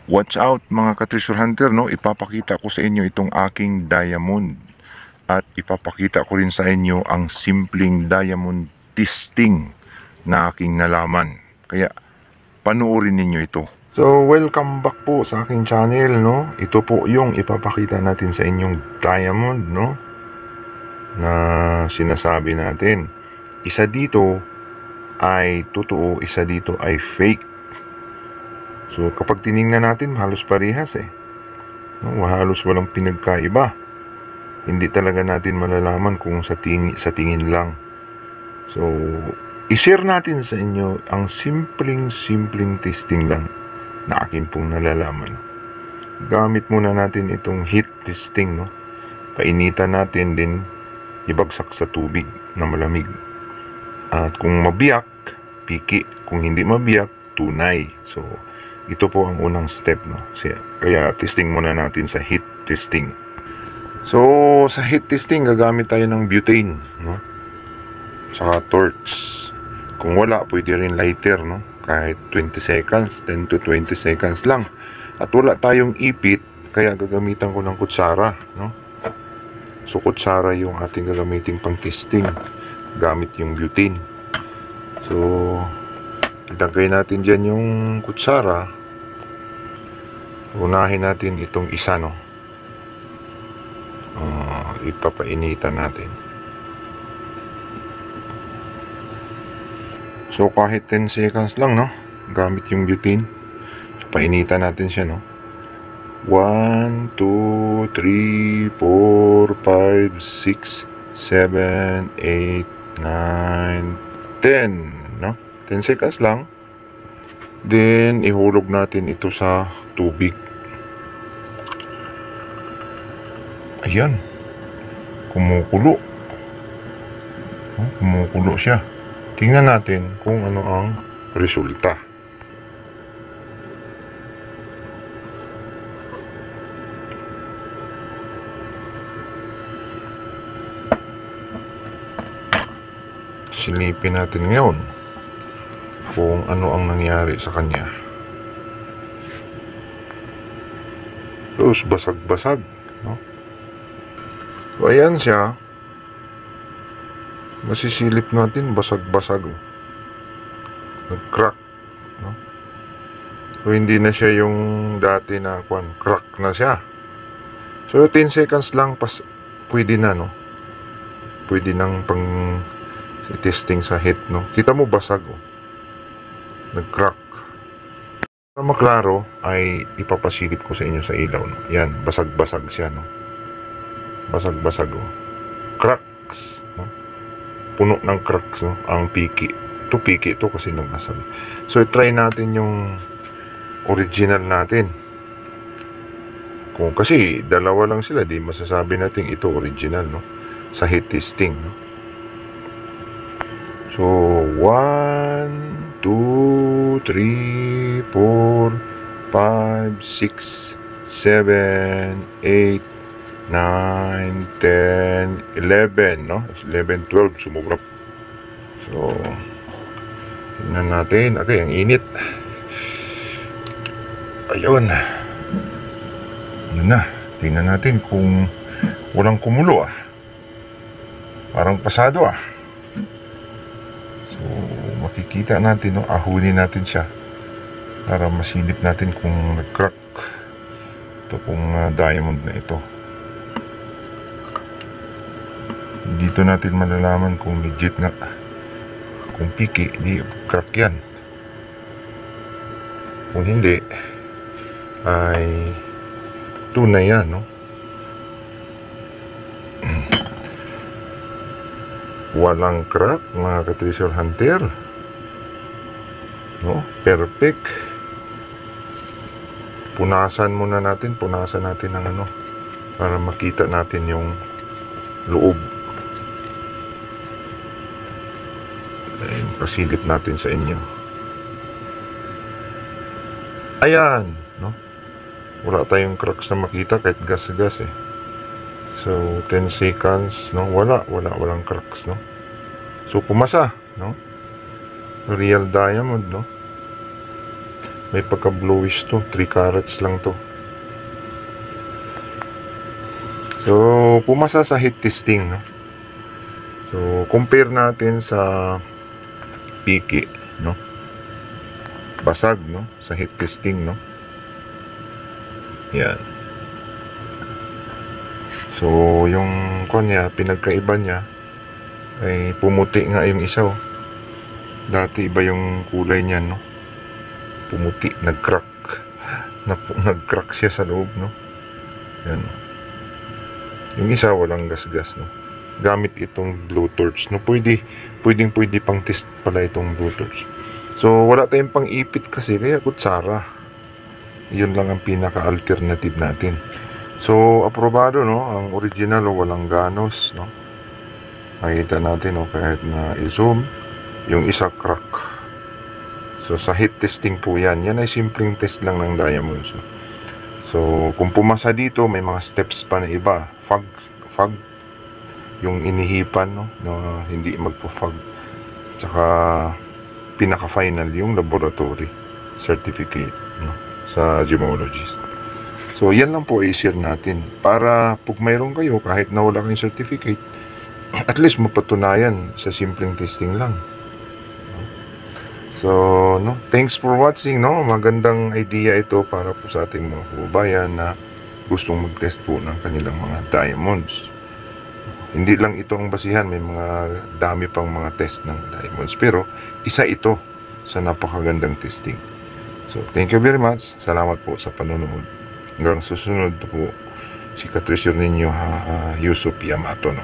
Watch out mga ka-treasure hunter, no? Ipapakita ko sa inyo itong aking diamond. At ipapakita ko rin sa inyo ang simpleng diamond testing na aking nalaman. Kaya panoorin ninyo ito. So, welcome back po sa aking channel, no? Ito po yung ipapakita natin sa inyong diamond, no? Na sinasabi natin. Isa dito ay totoo, isa dito ay fake. So, kapag tiningnan natin, halos parehas eh. No, halos walang pinagkaiba. Hindi talaga natin malalaman kung sa tingin lang. So, i-share natin sa inyo ang simpleng testing lang na akin pong nalalaman. Gamit muna natin itong heat testing, no? Painitan natin din, ibagsak sa tubig na malamig. At kung mabiyak, piki. Kung hindi mabiyak, tunay. So, ito po ang unang step, no? Kaya testing muna natin sa heat testing. So, sa heat testing, gagamit tayo ng butane, no? Saka torch. Kung wala, pwede rin lighter, no? Kahit 20 seconds, 10 to 20 seconds lang. At wala tayong ipit, kaya gagamitan ko ng kutsara, no? So, kutsara yung ating gagamitin pang testing. Gamit yung butane. So, ilagay natin dyan yung kutsara. Unahin natin itong isa, no? Ipapainitan natin. So, kahit 10 seconds lang, no? Gamit yung butane. Painitan natin siya, no? 1, 2, 3, 4, 5, 6, 7, 8, 9, 10, no? 10 seconds lang. Then, ihulog natin ito sa tubig. Ayan. Kumukulo. Kumukulo siya. Tingnan natin kung ano ang resulta. Silipin natin ngayon kung ano ang nangyari sa kanya. Tapos basag-basag, no? So, ayan siya. Masisilip natin, basag-basag. Nag-crack, no? So, hindi na siya yung dati na crack na siya. So, 10 seconds lang, pwede na, no? Pwede nang pang testing sa heat, no? Kita mo basag, oh. Nag-crack. Para maklaro, ay ipapasilip ko sa inyo sa ilaw, no? Yan, basag-basag siya, no? Basag-basag, oh. Cracks, no? Puno ng cracks, no? Ang piki. Ito piki ito kasi nagbasag. So, try natin yung original natin. Kasi dalawa lang sila, di masasabi natin ito original, no? Sa heat testing, no? So, 1, 2, 3, 4, 5, 6, 7, 8, 9, 10, 11, no? 11, 12, sumubra. So, tingnan natin. Okay, ang init. Ayun. Yun na. Tingnan natin kung walang kumulo, ah. Parang pasado, ah. So, makikita natin, no? Ahunin natin siya para masilip natin kung nag-crack ito pong diamond na ito. Dito natin malalaman kung legit nga, kung piki, di crack yan. Kung hindi, ay tunay yan, no? Walang crack, mga ka-treasure hunter, no? Perfect. Punasan natin ng ano, para makita natin yung loob. Ayun, pasilip natin sa inyo. Ayan, no? Wala tayong cracks na makita kahit gas-gas, eh. So, 10 seconds, no? Walang cracks, no? So, pumasa, no? Real diamond, no? May pagka bluish to, 3 carats lang to. So pumasa sa heat testing, no? So compare natin sa piki, no? Basag, no? Sa heat testing, no? Yan. So yung kanya, pinagkaiba niya ay pumuti nga yung isa, oh. Dati iba yung kulay niya, no? Pumuti, nag-crack. Nag-crack siya sa loob, no? Yan. Yung isa walang gasgas, no? Gamit itong blue torch, no? Pwedeng pang test pala itong blue torch. So wala tayong pang ipit kasi, kaya kutsara. Yun lang ang pinaka-alternative natin. So aprobado, no? Ang original, oh, walang ganos, no? Makikita natin, oh, kahit na i-zoom, yung isa crack. So sa heat testing po yan. Yan ay simpleng test lang ng diamonds, no? So kung pumasa dito, may mga steps pa na iba. Fog, yung inihipan, no? Na hindi magpo-fog. Tsaka pinaka-final yung laboratory certificate, no? Sa gemologist. So yan lang po i-share natin para pag mayroon kayo, kahit na wala kayong certificate, at least mapatunayan sa simpleng testing lang. So, no, thanks for watching, no? Magandang idea ito para po sa ating mga kababayan na gustong mag-test po ng kanilang mga diamonds. Hindi lang ito ang basihan, may mga dami pang mga test ng diamonds, pero isa ito sa napakagandang testing. So, thank you very much. Salamat po sa panonood. Hanggang susunod po, si Katricio ninyo, Yusuf Yamato, no?